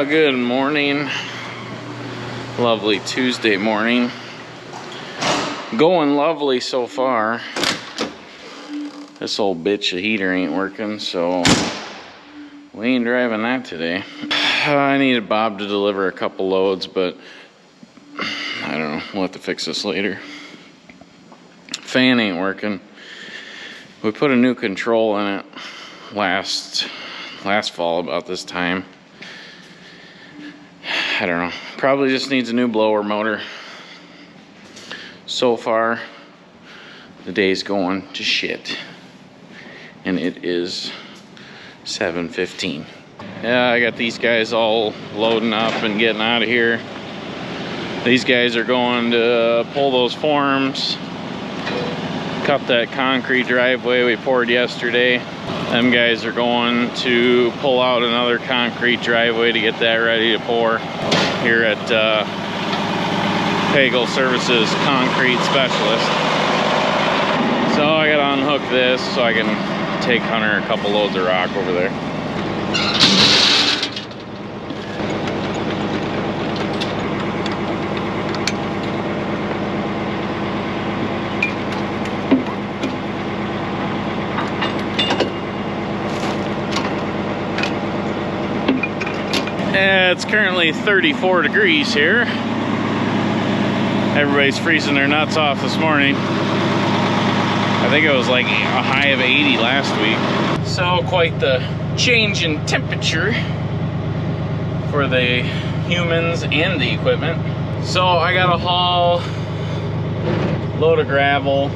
Good morning. Lovely Tuesday morning. Going lovely so far. This old bitch, the heater ain't working, so we ain't driving that today. I needed Bob to deliver a couple loads, but I don't know, we'll have to fix this later. Fan ain't working. We put a new control in it last fall about this time. I don't know, probably just needs a new blower motor. So far, the day's going to shit. And it is 7:15. Yeah, I got these guys all loading up and getting out of here. These guys are going to pull those forms, cut that concrete driveway we poured yesterday. Them guys are going to pull out another concrete driveway to get that ready to pour here at Pagel Services Concrete Specialist. So I gotta unhook this so I can take Hunter a couple loads of rock over there. It's currently 34 degrees here. Everybody's freezing their nuts off this morning. I think it was like a high of 80 last week. So quite the change in temperature for the humans and the equipment. So I got a haul, load of gravel,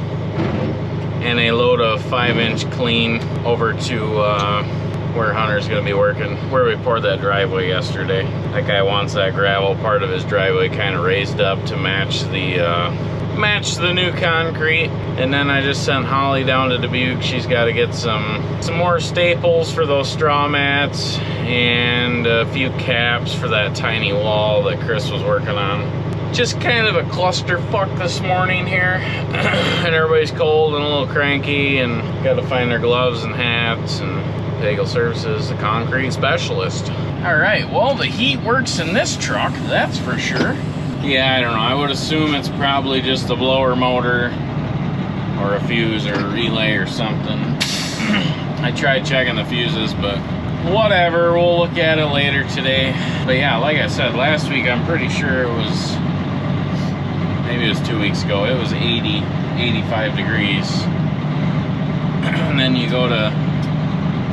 and a load of 5-inch clean over to where Hunter's gonna be working, where we poured that driveway yesterday. That guy wants that gravel part of his driveway kind of raised up to match the new concrete. And then I just sent Holly down to Dubuque. She's got to get some more staples for those straw mats and a few caps for that tiny wall that Chris was working on. Just kind of a clusterfuck this morning here. And everybody's cold and a little cranky and got to find their gloves and hats. And Pagel Services, the concrete specialist. All right, well, the heat works in this truck, that's for sure. Yeah, I don't know, I would assume it's probably just a blower motor or a fuse or a relay or something. I tried checking the fuses, but whatever, we'll look at it later today. But yeah, like I said, last week I'm pretty sure it was, maybe it was 2 weeks ago, it was 80, 85 degrees. And then you go to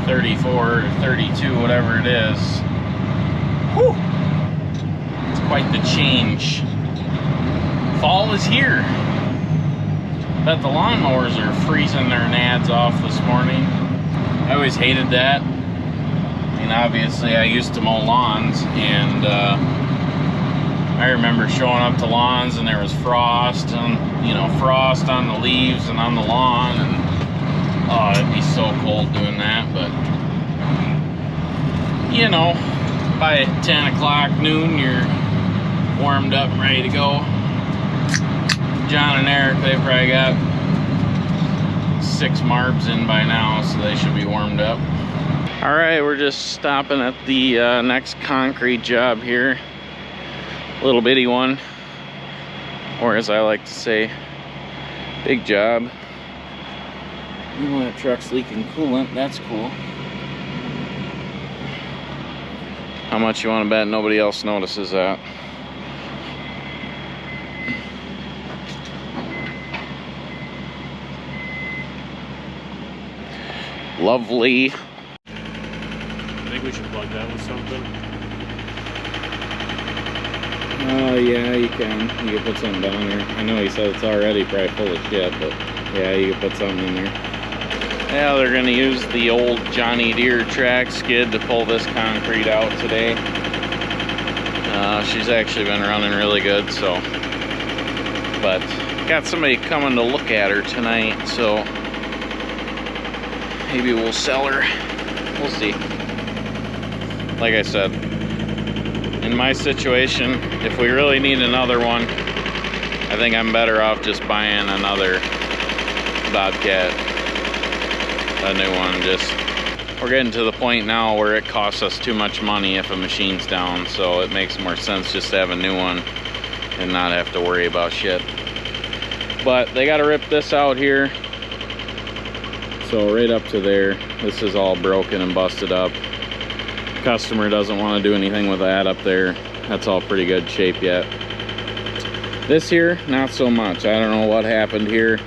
34, 32, whatever it is. Whew. It's quite the change. Fall is here. Bet the lawnmowers are freezing their nads off this morning. I always hated that. I mean, obviously I used to mow lawns, and I remember showing up to lawns and there was frost, and frost on the leaves and on the lawn, and oh, it'd be so cold doing that. But by 10 o'clock, noon, you're warmed up and ready to go. John and Eric, they probably got 6 marbs in by now, so they should be warmed up. All right, we're just stopping at the next concrete job here. Little bitty one, or as I like to say, big job. Oh, that truck's leaking coolant. That's cool. How much you want to bet nobody else notices that? Lovely. I think we should plug that with something. Yeah, you can. You can put something down there. I know he said it's already probably full of shit, but yeah, you can put something in there. Yeah, they're gonna use the old Johnny Deere track skid to pull this concrete out today. She's actually been running really good, so. But got somebody coming to look at her tonight, so maybe we'll sell her. We'll see. Like I said, in my situation, if we really need another one, I think I'm better off just buying another Bobcat, a new one, just we're getting to the point now where it costs us too much money if a machine's down, so it makes more sense just to have a new one and not have to worry about shit. But they got to rip this out here. So right up to there, this is all broken and busted up. Customer doesn't want to do anything with that up there. That's all pretty good shape yet. This here, not so much. I don't know what happened here,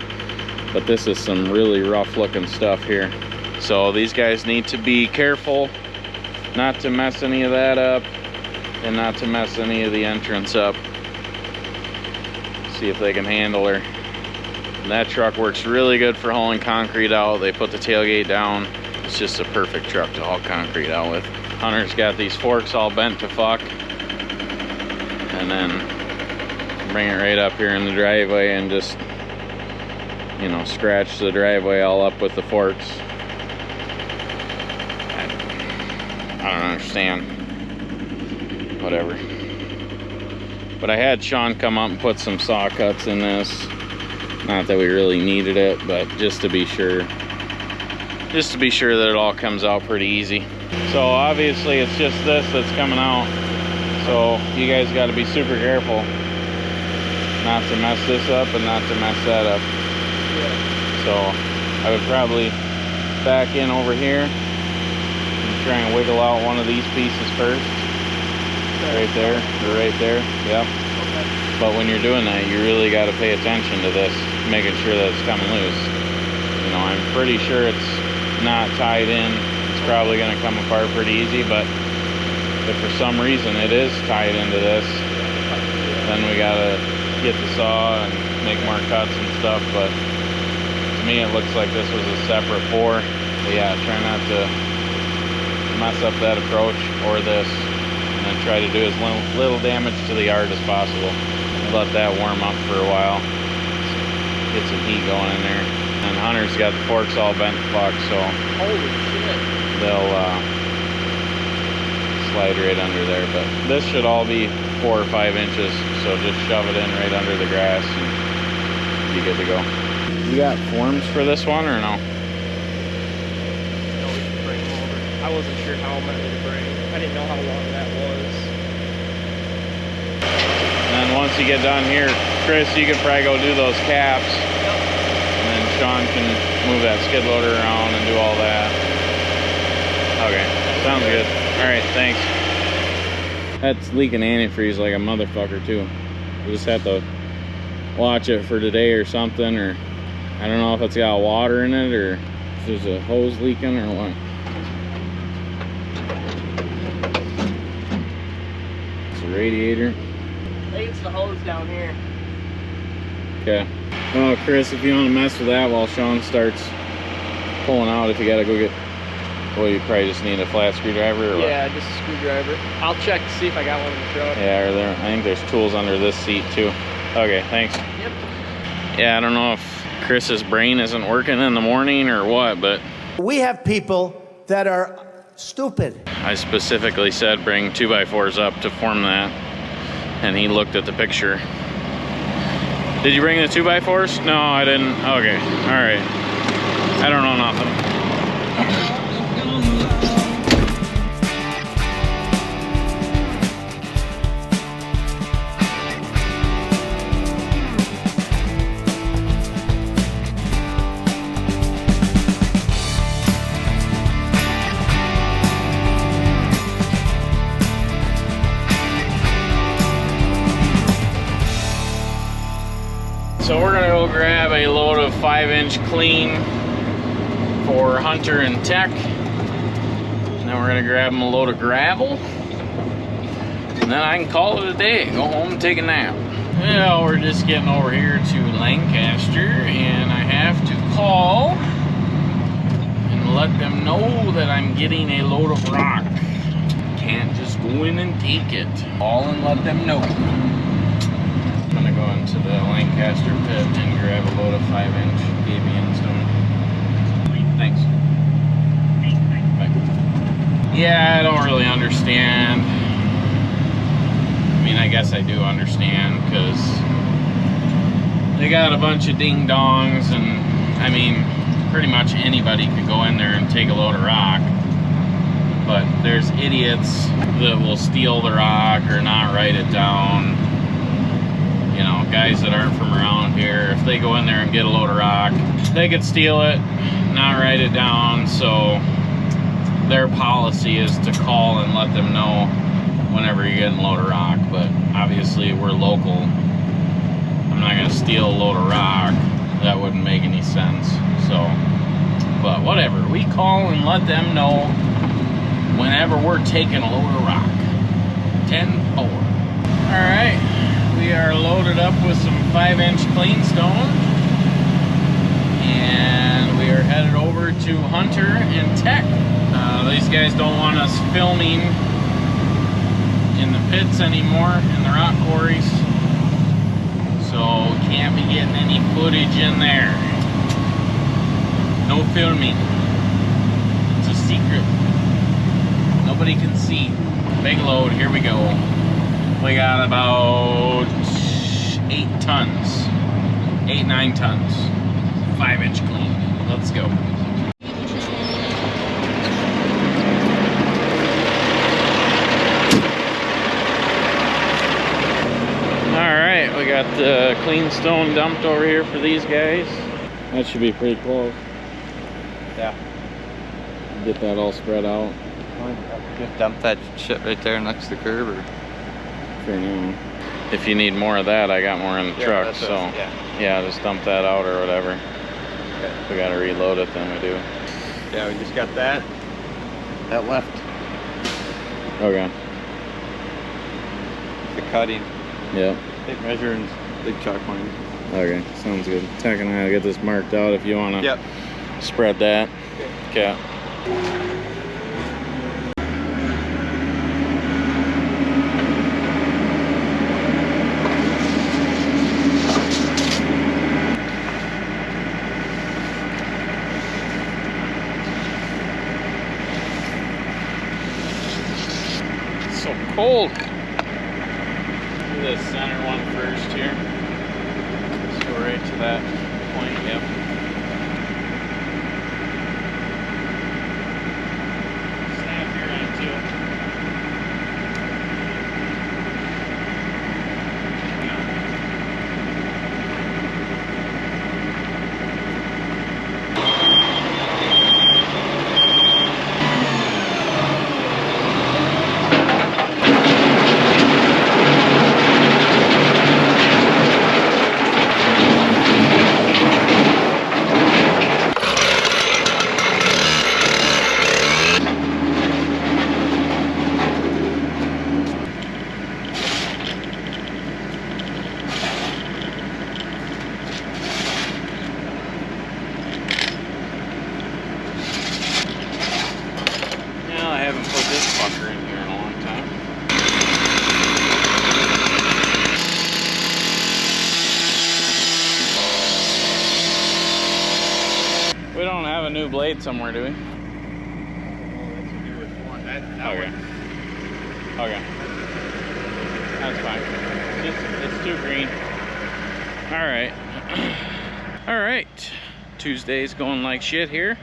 but this is some really rough looking stuff here. So these guys need to be careful not to mess any of that up and not to mess any of the entrance up. See if they can handle her. And that truck works really good for hauling concrete out. They put the tailgate down. It's just a perfect truck to haul concrete out with. Hunter's got these forks all bent to fuck. And then bring it right up here in the driveway and just, you know, scratch the driveway all up with the forks. I don't understand. Whatever. But I had Sean come up and put some saw cuts in this. Not that we really needed it, but just to be sure. Just to be sure that it all comes out pretty easy. So obviously it's just this that's coming out. So you guys got to be super careful not to mess this up and not to mess that up. So I would probably back in over here and try and wiggle out one of these pieces first. Right there, or right there, yep. But when you're doing that, you really got to pay attention to this, making sure that it's coming loose. You know, I'm pretty sure it's not tied in. It's probably going to come apart pretty easy, but if for some reason it is tied into this, then we got to get the saw and make more cuts and stuff. But to me, it looks like this was a separate bore. But yeah, try not to mess up that approach or this, and then try to do as little damage to the yard as possible. Let that warm up for a while, get some heat going in there. And Hunter's got the forks all bent to fuck, so holy shit, they'll slide right under there. But this should all be 4 or 5 inches, so just shove it in right under the grass and be good to go. You got forms for this one or no? No, we should bring them over. I wasn't sure how many to bring. I didn't know how long that was. And then once you get done here, Chris, you can probably go do those caps. Yep. And then Sean can move that skid loader around and do all that. Okay, sounds good. All right, thanks. That's leaking antifreeze like a motherfucker too. We just have to watch it for today or something, or I don't know if it's got water in it or if there's a hose leaking or what. It's a radiator. I think it's the hose down here. Okay. Oh, Chris, if you want to mess with that while Sean starts pulling out, if you got to go get, well, you probably just need a flat screwdriver or what? Yeah, just a screwdriver. I'll check to see if I got one in the truck. Yeah, or there, I think there's tools under this seat too. Okay, thanks. Yep. Yeah, I don't know if Chris's brain isn't working in the morning or what, but we have people that are stupid. I specifically said bring 2x4s up to form that, and he looked at the picture. Did you bring the 2x4s? No, I didn't. Okay, all right. I don't know nothing. So we're gonna go grab a load of 5-inch clean for Hunter and Tech. And then we're gonna grab them a load of gravel. And then I can call it a day, go home and take a nap. Well, we're just getting over here to Lancaster, and I have to call and let them know that I'm getting a load of rock. Can't just go in and take it. Call and let them know. I'm gonna go into the Lancaster pit and grab a load of 5-inch avian stone. Thanks. Bye. Yeah, I don't really understand. I mean, I guess I do understand, because they got a bunch of ding-dongs, and I mean, pretty much anybody could go in there and take a load of rock. But there's idiots that will steal the rock or not write it down. You know, guys that aren't from around here, if they go in there and get a load of rock, they could steal it, not write it down. So their policy is to call and let them know whenever you're getting a load of rock. But obviously we're local. I'm not gonna steal a load of rock. That wouldn't make any sense. So, but whatever, we call and let them know whenever we're taking a load of rock. 10-4. All right, we are loaded up with some 5-inch clean stone, and we are headed over to Hunter and Tech. These guys don't want us filming in the pits anymore, in the rock quarries, so we can't be getting any footage in there. No filming. It's a secret. Nobody can see. Big load, here we go. We got about 8 tons. 8-9 tons. 5-inch clean. Let's go. Alright, we got the clean stone dumped over here for these guys. That should be pretty close. Yeah. Get that all spread out. Just dump that shit right there next to the curb, or? For now. If you need more of that, I got more in the truck, so yeah, just dump that out or whatever. Okay. If we gotta reload it, then we do. Yeah, we just got that. That left. Okay. The cutting. Yep. Big measure and big chalk line. Okay, sounds good. Tech and I'll get this marked out if you wanna spread that. Okay. So cold. Do the center one first here. Let's go right to that point. Yep. Snap your end too. I haven't put this fucker in here in a long time. We don't have a new blade somewhere, do we? Okay. Okay. That's fine. It's too green. Alright. Alright. Tuesday's going like shit here.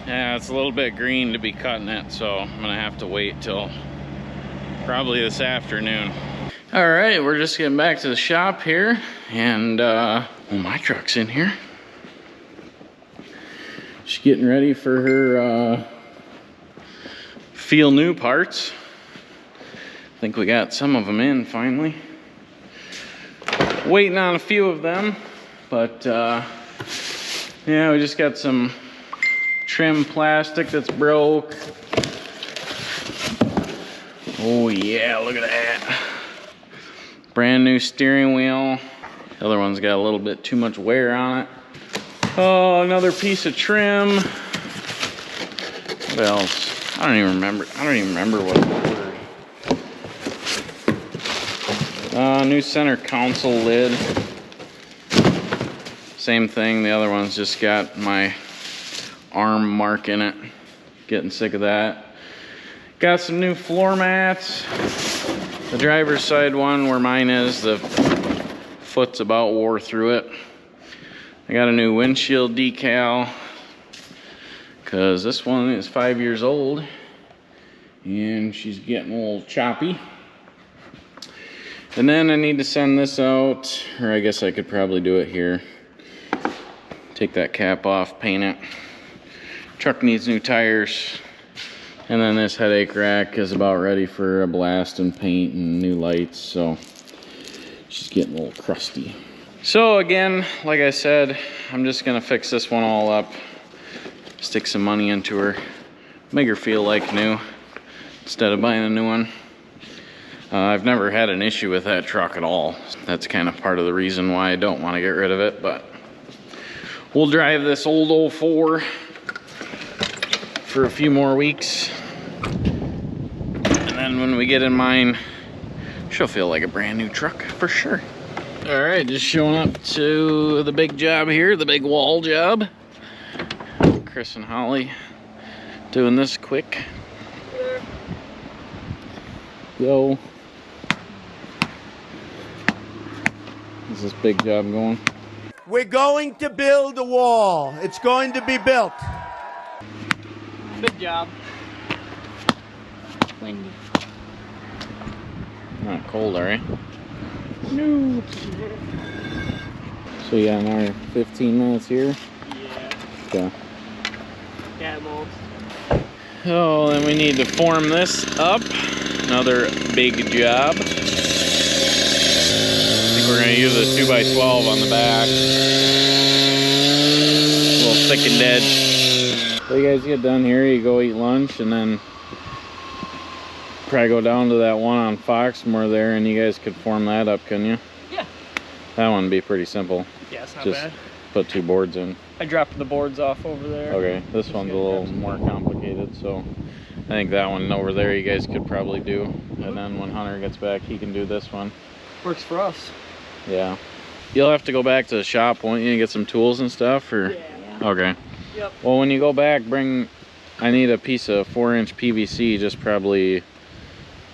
Yeah, it's a little bit green to be cutting it, so I'm gonna have to wait till probably this afternoon. All right, we're just getting back to the shop here, and well, my truck's in here. She's getting ready for her feel new parts. I think we got some of them in finally. Waiting on a few of them, but yeah, we just got some trim plastic that's broke. Oh yeah, look at that. Brand new steering wheel. The other one's got a little bit too much wear on it. Oh, another piece of trim. What else? I don't even remember what I ordered. New center console lid. Same thing, the other one's just got my arm mark in it. Getting sick of that. Got some new floor mats. The driver's side one where mine is, the foot's about wore through it. I got a new windshield decal because this one is 5 years old and she's getting a little choppy. And then I need to send this out, or I guess I could probably do it here. Take that cap off, paint it. Truck needs new tires. And then this headache rack is about ready for a blast and paint and new lights, so she's getting a little crusty. So again, like I said, I'm just gonna fix this one all up, stick some money into her, make her feel like new instead of buying a new one. I've never had an issue with that truck at all. That's kind of part of the reason why I don't want to get rid of it, but we'll drive this old 04 for a few more weeks. And then when we get in mine, she'll feel like a brand new truck for sure. All right, just showing up to the big job here, the big wall job. Chris and Holly doing this quick. Go. Is this big job going? We're going to build a wall. It's going to be built. Good job. Windy. Not cold, are you? No. So yeah, another 15 minutes here. Yeah. Okay. Yeah, most. Oh, then we need to form this up. Another big job. I think we're gonna use a 2x12 on the back. A little thickened edge. So you guys get done here, you go eat lunch, and then probably go down to that one on Foxmore there, and you guys could form that up, couldn't you? Yeah. That one would be pretty simple. Yeah, it's not Just bad. put 2 boards in. I dropped the boards off over there. Okay, this one's a little more complicated, so I think that one over there you guys could probably do. And then when Hunter gets back, he can do this one. Works for us. Yeah. You'll have to go back to the shop, won't you, and get some tools and stuff, or? Yeah. Okay. Yep. Well, when you go back, I need a piece of 4-inch PVC, just probably,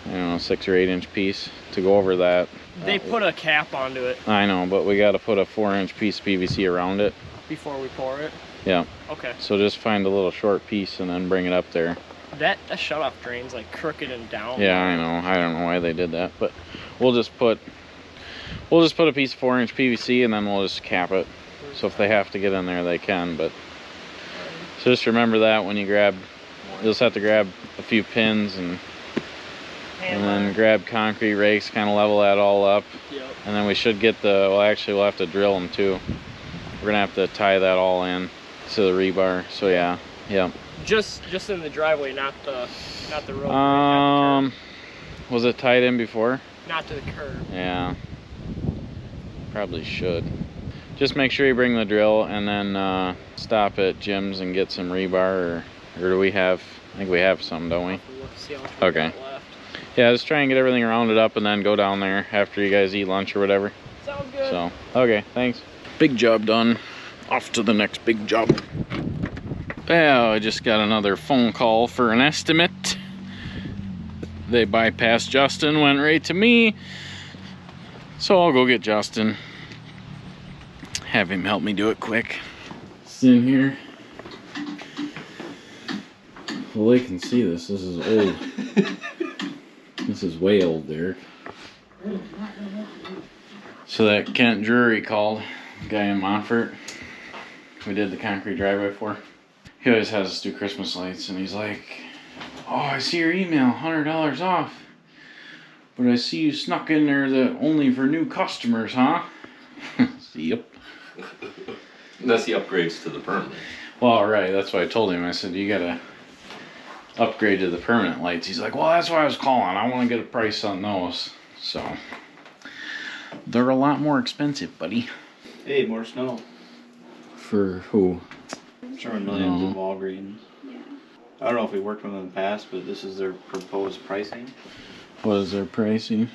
I don't know, 6 or 8-inch piece to go over that. They put a cap onto it I know, but we got to put a 4-inch piece of PVC around it. before we pour it. Yeah. Okay. So just find a little short piece and then bring it up there. That shutoff drain's like crooked and down. Yeah, I know. I don't know why they did that, but we'll just put a piece of 4-inch PVC and then we'll just cap it. So if they have to get in there, they can. But so just remember that when you grab, you'll just have to grab a few pins and then grab concrete rakes, kind of level that all up. Yep. And then we should get well, actually we'll have to drill them too. We're gonna have to tie that all in to the rebar. So yeah, yeah. Just in the driveway, not the road. Was it tied in before? Not to the curb. Yeah. Probably should. Just make sure you bring the drill and then stop at Jim's and get some rebar, or do we have? I think we have some, don't we? See how much we Okay. got left. Yeah, just try and get everything rounded up and then go down there after you guys eat lunch or whatever. Sounds good. So, okay, thanks. Big job done. Off to the next big job. Well, I just got another phone call for an estimate. They bypassed Justin, went right to me. So I'll go get Justin. Have him help me do it quick. It's in here. Well, they can see this. This is old. This is way old there. So that Kent Drury called, guy in Montfort, we did the concrete driveway for. He always has us do Christmas lights, and he's like, "Oh, I see your email, $100 off. But I see you snuck in there that only for new customers, huh?" Yep. That's the upgrades to the permanent. Well, right, that's what I told him. I said, you gotta upgrade to the permanent lights. He's like, well, that's why I was calling. I want to get a price on those. So, they're a lot more expensive, buddy. Hey, more snow. For who? Sherwin-Williams and Walgreens. I don't know if we worked with them in the past, but this is their proposed pricing. What is their pricing?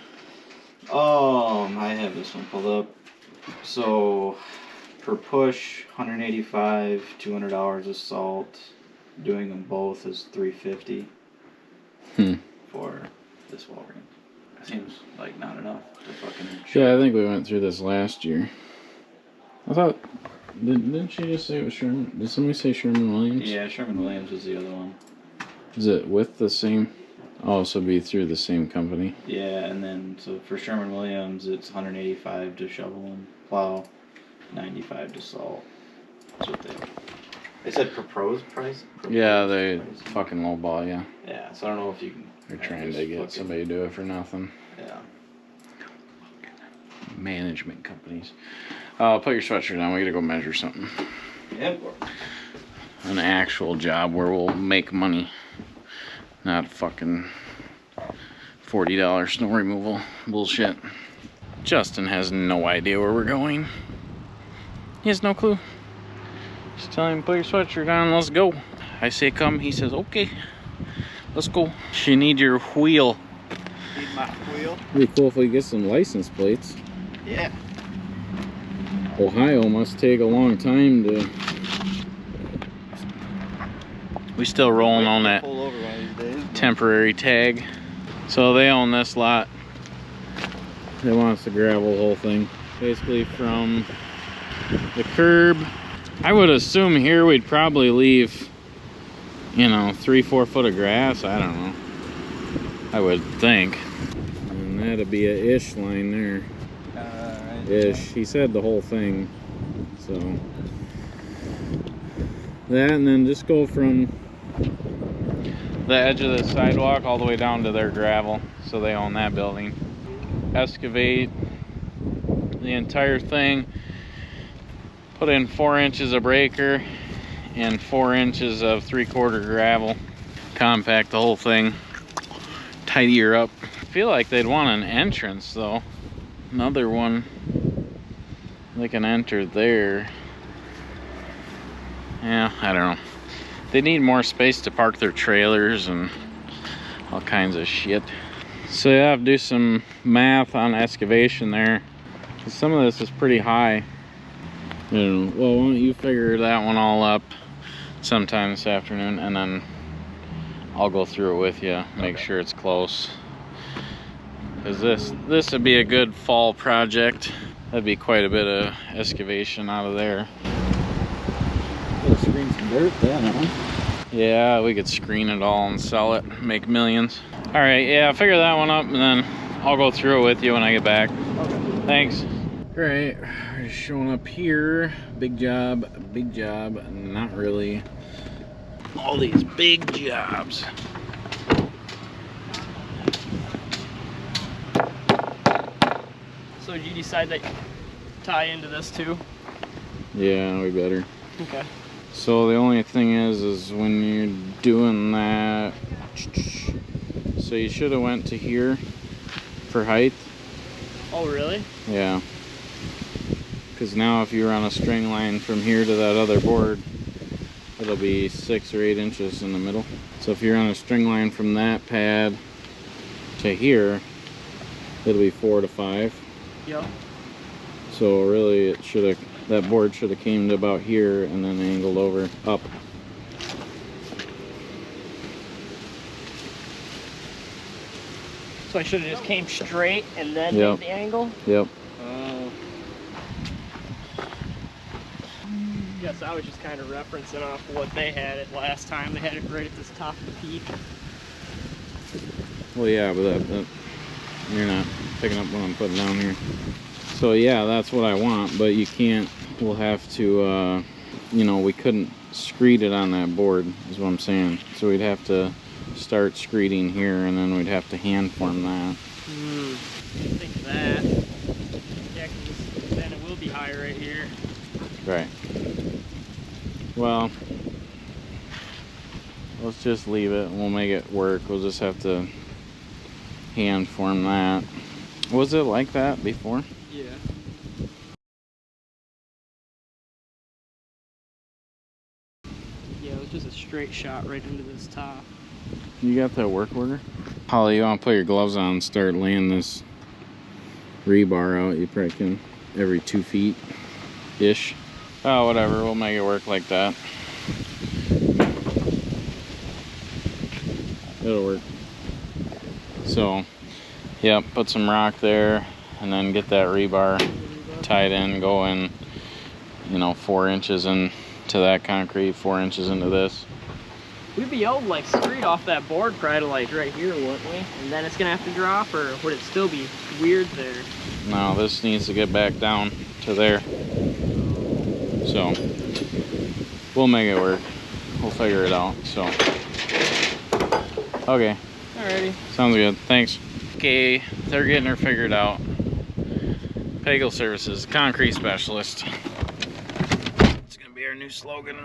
I have this one pulled up. So, per push, $185, $200 of salt. Doing them both is $350 for this Walgreens. Seems like not enough to fucking. Yeah, I think we went through this last year. I thought, didn't she just say it was Sherman? Did somebody say Sherman-Williams? Yeah, Sherman-Williams was the other one. Is it with the same? Oh, so it'd be through the same company. Yeah, and then so for Sherman-Williams, it's 185 to shovel and plow, 95 to salt. That's what they said proposed price. Yeah, they price. fucking lowball, yeah. Yeah, so I don't know if you can. They're trying to get somebody to do it for nothing. Yeah. Management companies. Put your sweatshirt on. We gotta go measure something. Yep. An actual job where we'll make money, not fucking $40 snow removal bullshit. Justin has no idea where we're going. He has no clue. Just tell him, put your sweatshirt on, let's go. I say come, he says okay, let's go. You need your wheel. Need my wheel. It'd be cool if we get some license plates. Yeah. Ohio must take a long time to. We still rolling on that Pull over one of these days. temporary tag. So they own this lot. They want us to gravel the whole thing. Basically from the curb. I would assume here we'd probably leave, you know, 3-4 foot of grass. I don't know. I would think. And that'd be a ish line there. Ish. He said the whole thing. So that, and then just go from the edge of the sidewalk all the way down to their gravel. So they own that building. Excavate the entire thing. Put in 4 inches of breaker and 4 inches of 3/4 gravel. Compact the whole thing. Tidy her up. I feel like they'd want an entrance though. Another one. They can enter there. Yeah, I don't know. They need more space to park their trailers and all kinds of shit. So you have to do some math on excavation there. Some of this is pretty high. And, well, why don't you figure that one all up sometime this afternoon, and then I'll go through it with you, make sure it's close. Because this would be a good fall project. That'd be quite a bit of excavation out of there. Gotta screen some dirt then, huh? Yeah, we could screen it all and sell it, make millions. All right, yeah, figure that one up, and then I'll go through it with you when I get back. Okay. Thanks. All right, we're showing up here. Big job, not really. All these big jobs. So did you decide that tie into this too? Yeah, we better. Okay. So the only thing is when you're doing that, so you should have went to here for height. Oh, really? Yeah. Because now if you run a string line from here to that other board, it'll be 6 or 8 inches in the middle. So if you're on a string line from that pad to here, it'll be 4 to 5. Yep. So really it should have, that board should have came to about here and then angled over up. So I should have just came straight and then Yep. made the angle? Yep. Guess I was just kind of referencing off what they had it last time. They had it right at this top of the peak. Well, yeah, but that you're not picking up what I'm putting down here. So yeah, that's what I want, but you can't. We'll have to, you know, we couldn't screed it on that board, is what I'm saying. So we'd have to start screeding here, and then we'd have to hand form that. Didn't think of that. Yeah, 'cause then it will be high right here. Right. Well, let's just leave it. We'll make it work. We'll just have to hand form that. Was it like that before? Yeah. Yeah, it was just a straight shot right into this top. You got that work order? Holly, you want to put your gloves on and start laying this rebar out. You probably can every 2 feet-ish. Oh, whatever. We'll make it work like that. It'll work. So, yeah, put some rock there and then get that rebar tied in, go in, you know, 4 inches into that concrete, 4 inches into this. We'd be able to like screed off that board probably to like right here, wouldn't we? And then it's gonna have to drop, or would it still be weird there? No, this needs to get back down to there. So we'll make it work. We'll figure it out. So okay. Alrighty. Sounds good. Thanks. Okay, they're getting her figured out. Pagel Services, concrete specialist. It's gonna be our new slogan.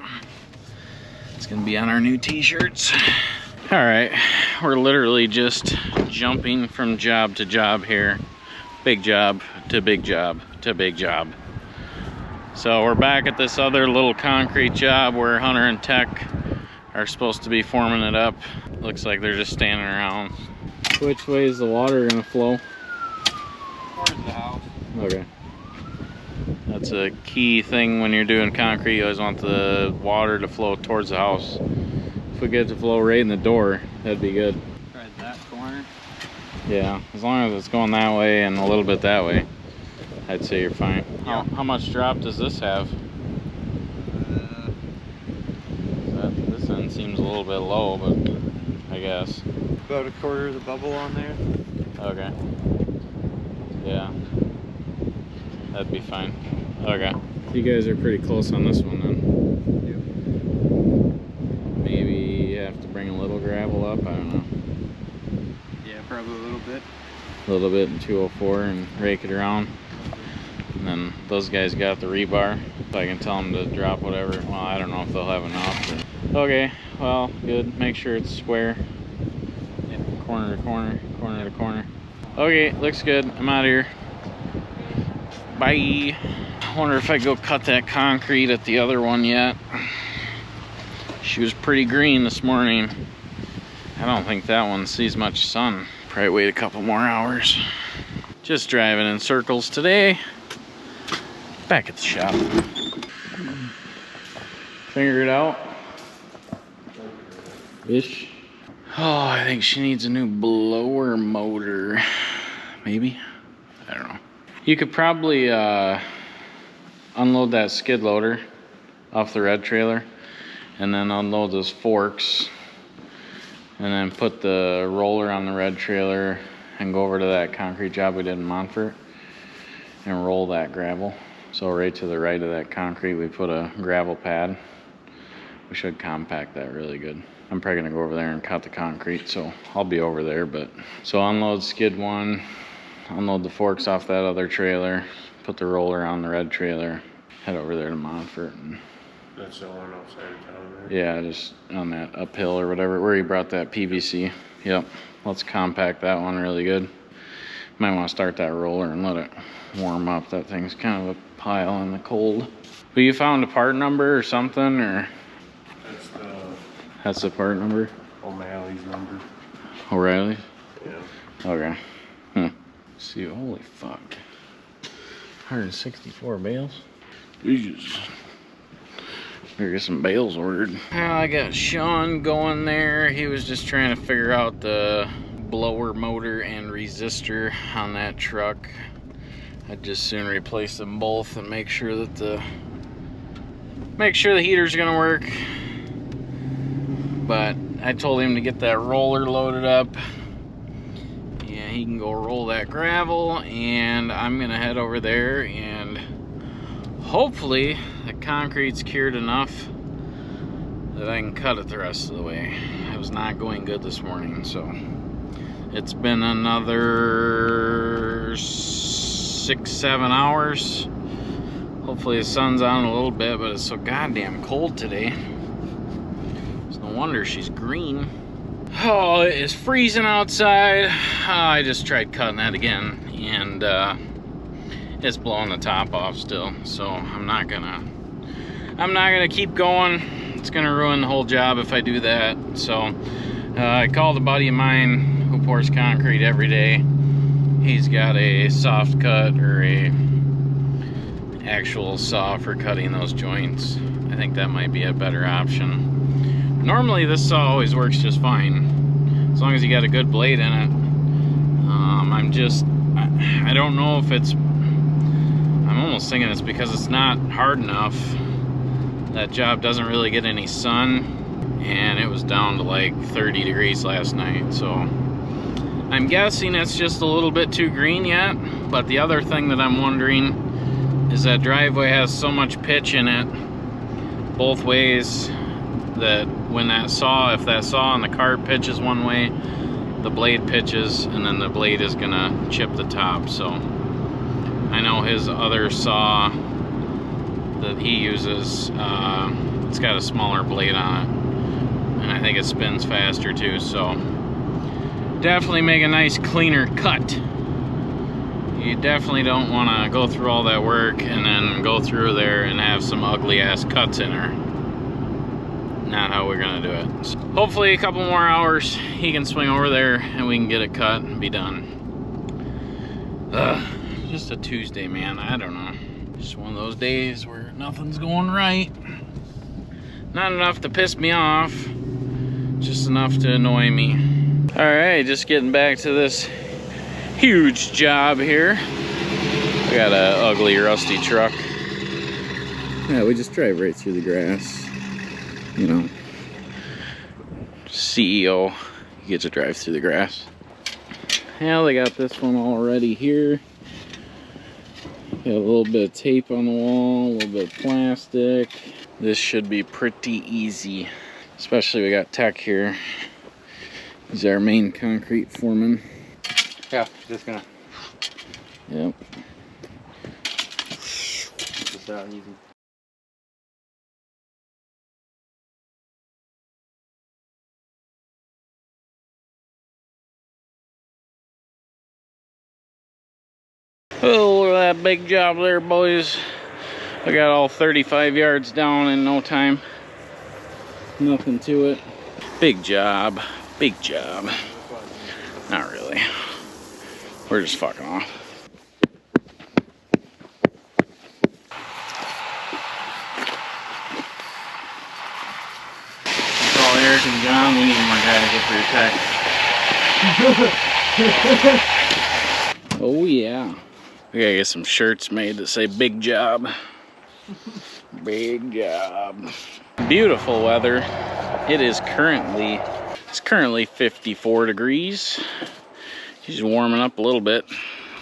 It's gonna be on our new t-shirts. All right, we're literally just jumping from job to job here. Big job to big job to big job. So we're back at this other little concrete job where Hunter and Tech are supposed to be forming it up. Looks like they're just standing around. Which way is the water gonna flow? Towards the house. Okay. That's a key thing when you're doing concrete. You always want the water to flow towards the house. If we get it to flow right in the door, that'd be good. Right that corner. Yeah, as long as it's going that way and a little bit that way, I'd say you're fine. How much drop does this have? This end seems a little bit low, but I guess. About a quarter of the bubble on there. Okay. Yeah. That'd be fine. Okay. You guys are pretty close on this one then. Yep. Maybe you have to bring a little gravel up, I don't know. Yeah, probably a little bit. A little bit in 204 and rake it around. And then those guys got the rebar, so I can tell them to drop whatever. Well, I don't know if they'll have enough. But... Okay, well, good. Make sure it's square. Yep. Corner to corner, corner to corner. Okay, looks good. I'm out of here. Bye. I wonder if I go cut that concrete at the other one yet. She was pretty green this morning. I don't think that one sees much sun. Probably wait a couple more hours. Just driving in circles today. Back at the shop. Figure it out. Ish. Oh, I think she needs a new blower motor. Maybe? I don't know. You could probably unload that skid loader off the red trailer and then unload those forks and then put the roller on the red trailer and go over to that concrete job we did in Montfort and roll that gravel. So right to the right of that concrete we put a gravel pad. We should compact that really good. I'm probably gonna go over there and cut the concrete, so I'll be over there. But so unload skid one, unload the forks off that other trailer, put the roller on the red trailer, head over there to Montfort. And That's the one outside of town there? yeah, just on that uphill or whatever, where he brought that PVC. Yep, let's compact that one really good. Might want to start that roller and let it warm up. That thing's kind of a pile in the cold. But you found a part number or something, or? That's the part number? O'Malley's number. O'Reilly's? Yeah. Okay. See, holy fuck. 164 bales? Jesus. Better get some bales ordered. I got Sean going there. He was just trying to figure out the blower motor and resistor on that truck. I'd just soon replace them both and make sure that the heater's gonna work. But I told him to get that roller loaded up. Yeah, he can go roll that gravel, and I'm gonna head over there and hopefully the concrete's cured enough that I can cut it the rest of the way. It was not going good this morning, so it's been another 6-7 hours. Hopefully the sun's on a little bit, but it's so goddamn cold today. It's no wonder she's green. Oh, it is freezing outside. I just tried cutting that again, and it's blowing the top off still. So I'm not gonna keep going. It's gonna ruin the whole job if I do that. So I called a buddy of mine who pours concrete every day. He's got a soft cut or a actual saw for cutting those joints. I think that might be a better option. Normally this saw always works just fine, as long as you got a good blade in it. I don't know if it's, I'm almost thinking it's because it's not hard enough. That job doesn't really get any sun, and it was down to like 30 degrees last night. So I'm guessing it's just a little bit too green yet. But the other thing that I'm wondering is that driveway has so much pitch in it both ways that when that saw, if that saw on the cart pitches one way, the blade pitches, and then the blade is gonna chip the top. So I know his other saw that he uses, it's got a smaller blade on it, and I think it spins faster too. So definitely make a nice cleaner cut. You definitely don't want to go through all that work and then go through there and have some ugly ass cuts in her. Not how we're gonna do it. So hopefully a couple more hours he can swing over there and we can get it cut and be done. Just a Tuesday, man. I don't know. Just one of those days where nothing's going right. Not enough to piss me off, just enough to annoy me. All right, just getting back to this huge job here. We got a ugly, rusty truck. Yeah, we just drive right through the grass. You know, CEO, you get to drive through the grass. Yeah, they got this one already here. Got a little bit of tape on the wall, a little bit of plastic. This should be pretty easy. Especially we got Tech here. He's our main concrete foreman. Yeah, just gonna. Yep. Just out easy. Oh, look at that big job there, boys. I got all 35 yards down in no time. Nothing to it. Big job. Big job. Not really. We're just fucking off. Call Eric and John. We need more guys up for your tech. Oh yeah. We gotta get some shirts made that say big job. Big job. Beautiful weather. It is currently, it's currently 54 degrees. She's warming up a little bit.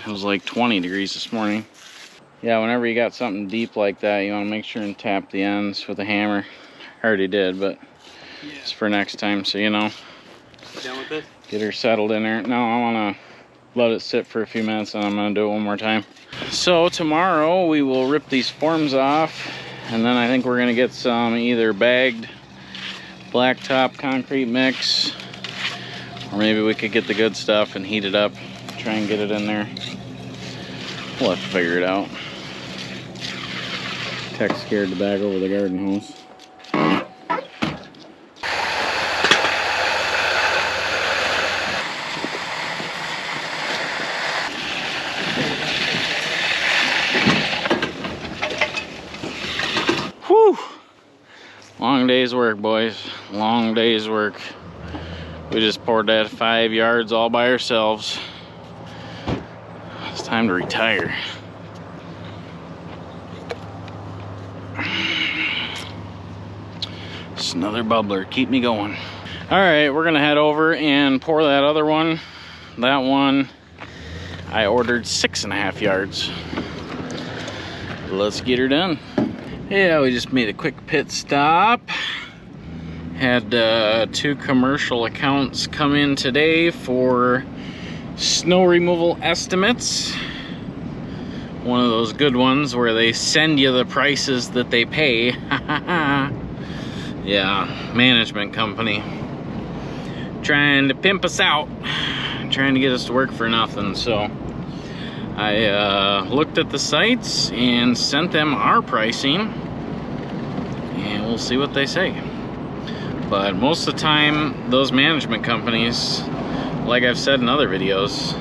It was like 20 degrees this morning. Yeah, whenever you got something deep like that, you want to make sure and tap the ends with a hammer. I already did, but it's for next time, so you know. Done with this? Get her settled in there. No, I want to let it sit for a few minutes and I'm going to do it one more time. So tomorrow we will rip these forms off, and then I think we're going to get some either bagged blacktop concrete mix, or maybe we could get the good stuff and heat it up, try and get it in there. We'll have to figure it out. Tech's scared to back over the garden hose. Whew! Long day's work, boys. Long day's work. We just poured that 5 yards all by ourselves. It's time to retire. Just another bubbler. Keep me going. All right, we're gonna head over and pour that other one. That one, I ordered 6.5 yards. Let's get her done. Yeah, we just made a quick pit stop. Had 2 commercial accounts come in today for snow removal estimates. One of those good ones where they send you the prices that they pay. Yeah, management company. Trying to pimp us out. Trying to get us to work for nothing, so I looked at the sites and sent them our pricing, and we'll see what they say. But most of the time, those management companies, like I've said in other videos,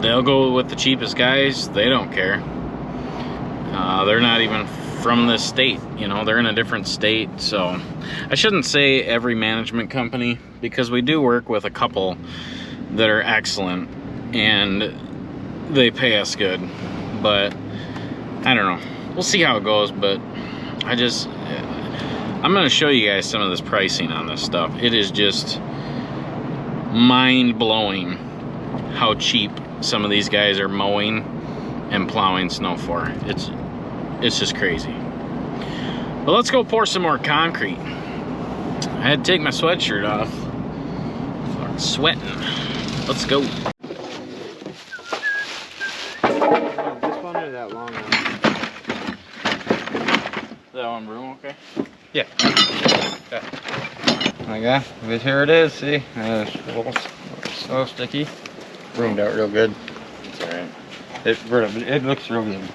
they'll go with the cheapest guys. They don't care. They're not even from this state, you know, they're in a different state. So I shouldn't say every management company, because we do work with a couple that are excellent and they pay us good, but I don't know, we'll see how it goes. But I'm gonna show you guys some of this pricing on this stuff. It is just mind-blowing how cheap some of these guys are mowing and plowing snow for. It's just crazy. But let's go pour some more concrete. I had to take my sweatshirt off. I'm sweating. Let's go. This one or that long one? That one broom okay? Yeah. Okay, but here it is, see? It's a little so sticky. Broomed out real good. It's alright. It looks real good.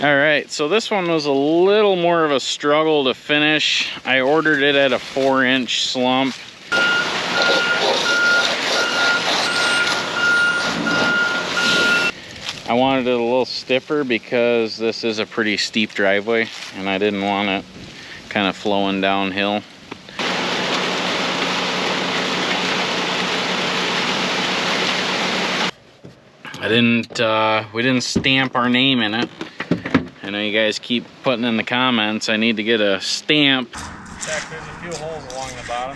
Alright, so this one was a little more of a struggle to finish. I ordered it at a 4-inch slump. I wanted it a little stiffer because this is a pretty steep driveway and I didn't want it kind of flowing downhill. We didn't stamp our name in it. I know you guys keep putting in the comments I need to get a stamp. Check, there's a few holes along the bottom.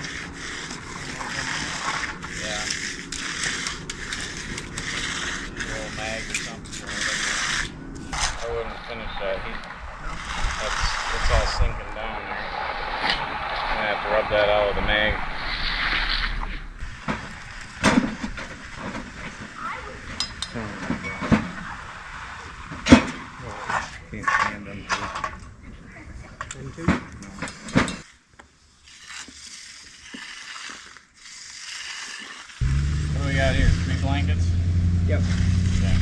Yeah. A little mag or something or whatever. I wouldn't finish that. It's all sinking down there. I'm gonna have to rub that out with a mag. What do we got here? 3 blankets? Yep. Okay.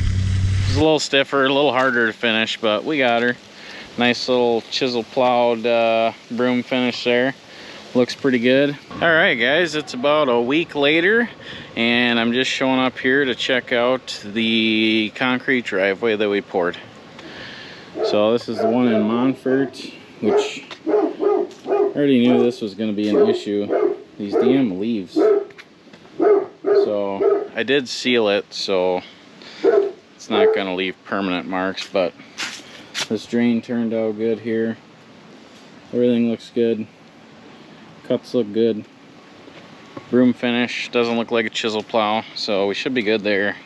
It's a little stiffer, a little harder to finish, but we got her. Nice little chisel plowed broom finish there. Looks pretty good. All right, guys, it's about a week later, and I'm just showing up here to check out the concrete driveway that we poured. So this is the one in Montfort, which I already knew this was going to be an issue. These damn leaves. So I did seal it, so it's not going to leave permanent marks, but this drain turned out good here. Everything looks good. Cuts look good. Broom finish doesn't look like a chisel plow, so we should be good there.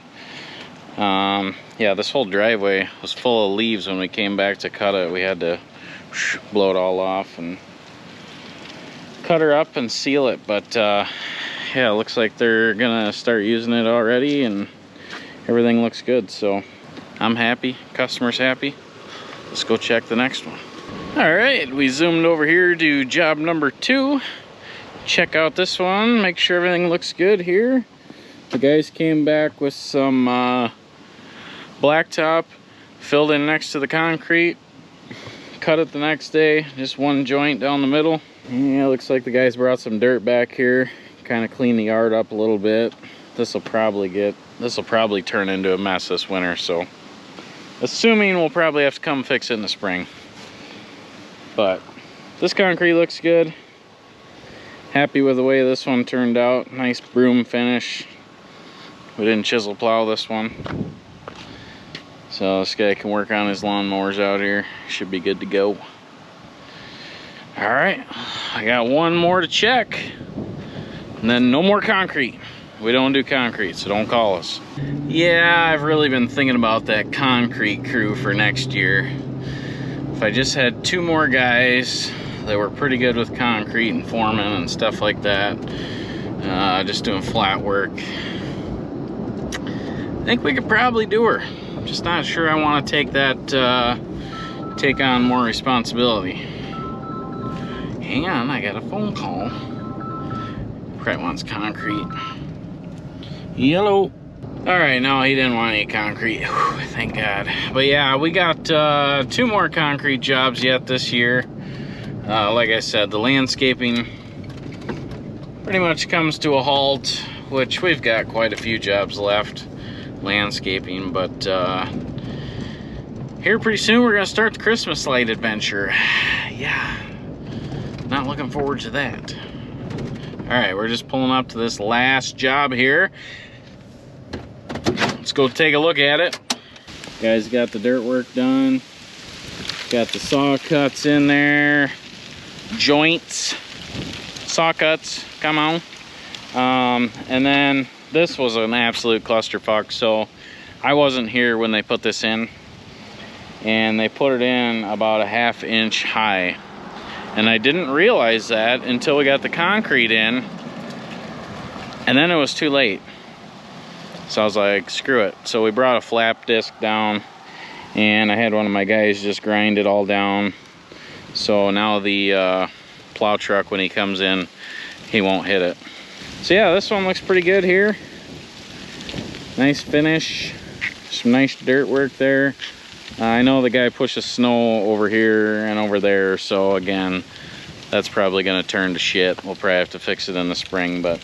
Yeah, this whole driveway was full of leaves when we came back to cut it. We had to blow it all off and cut her up and seal it, but yeah, it looks like they're gonna start using it already and everything looks good, so I'm happy, customer's happy. Let's go check the next one. All right, we zoomed over here to job number 2. Check out this one, make sure everything looks good here. The guys came back with some blacktop, filled in next to the concrete, cut it the next day, just one joint down the middle. Yeah, looks like the guys brought some dirt back here, kind of clean the yard up a little bit. This will probably turn into a mess this winter, so assuming we'll probably have to come fix it in the spring. But this concrete looks good. Happy with the way this one turned out. Nice broom finish. We didn't chisel plow this one. So this guy can work on his lawnmowers out here. Should be good to go. All right, I got one more to check. And then no more concrete. We don't do concrete, so don't call us. Yeah, I've really been thinking about that concrete crew for next year. If I just had 2 more guys that were pretty good with concrete and foreman and stuff like that, just doing flat work, I think we could probably do her. I'm just not sure I want to take on more responsibility. Hang on, I got a phone call. Probably wants concrete. Yellow. All right, no, he didn't want any concrete. Whew, thank God. But yeah, we got 2 more concrete jobs yet this year. Like I said, the landscaping pretty much comes to a halt, which we've got quite a few jobs left landscaping, but here pretty soon we're gonna start the Christmas light adventure. Yeah, not looking forward to that. All right, we're just pulling up to this last job here. Let's go take a look at it. Guys got the dirt work done. Got the saw cuts in there. Joints, saw cuts, come on. And then this was an absolute clusterfuck. So I wasn't here when they put this in. And they put it in about a 1/2 inch high. And I didn't realize that until we got the concrete in. And then it was too late. So I was like, screw it. So we brought a flap disc down. And I had one of my guys just grind it all down. So now the plow truck, when he comes in, he won't hit it. So yeah, this one looks pretty good here. Nice finish. Some nice dirt work there. I know the guy pushes snow over here and over there, so again, that's probably gonna turn to shit. We'll probably have to fix it in the spring, but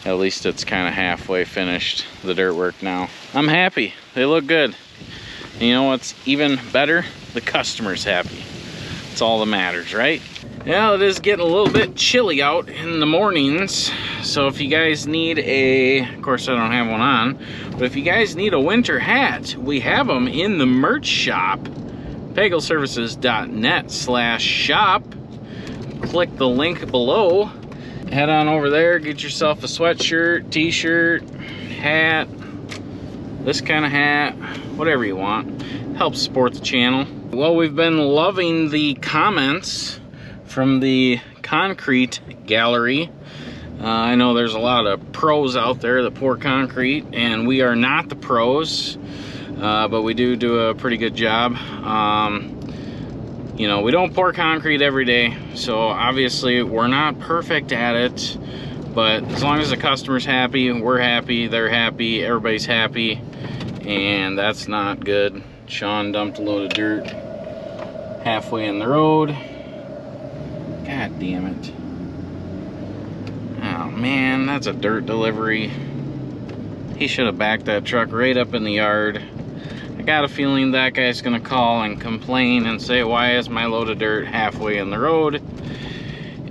at least it's kind of halfway finished, the dirt work now. I'm happy, they look good. And you know what's even better? The customer's happy. That's all that matters, right? Well, it is getting a little bit chilly out in the mornings, so if you guys need of course I don't have one on, but if you guys need a winter hat, we have them in the merch shop, pagelservices.net/shop. Click the link below, head on over there, get yourself a sweatshirt, t-shirt, hat, this kind of hat, whatever you want. Helps support the channel. Well, we've been loving the comments from the concrete gallery. I know there's a lot of pros out there that pour concrete, and we are not the pros, but we do a pretty good job. You know, we don't pour concrete every day, so obviously we're not perfect at it, but as long as the customer's happy, we're happy, they're happy, everybody's happy, and that's not good. Sean dumped a load of dirt halfway in the road. God damn it. Oh man, that's a dirt delivery. He should have backed that truck right up in the yard. I got a feeling that guy's gonna call and complain and say, why is my load of dirt halfway in the road?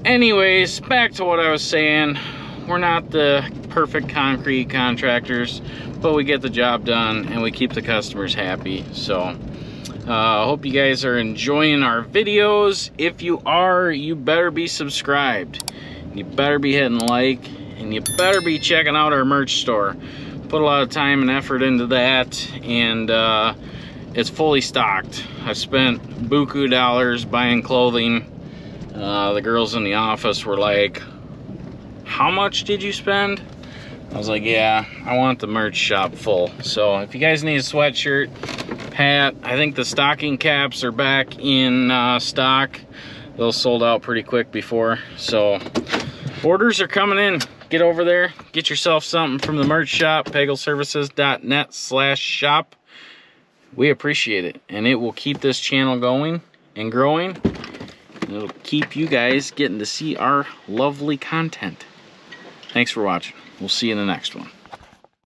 Anyways, back to what I was saying. We're not the perfect concrete contractors, but we get the job done and we keep the customers happy. So I hope you guys are enjoying our videos. If you are, you better be subscribed. You better be hitting like, and you better be checking out our merch store. Put a lot of time and effort into that, and it's fully stocked. I've spent buku dollars buying clothing. The girls in the office were like, how much did you spend? I was like, yeah, I want the merch shop full. So if you guys need a sweatshirt, hat, I think the stocking caps are back in stock. Those sold out pretty quick before. So orders are coming in. Get over there, get yourself something from the merch shop, pagelservices.net/shop. We appreciate it, and it will keep this channel going and growing. And it'll keep you guys getting to see our lovely content. Thanks for watching. We'll see you in the next one.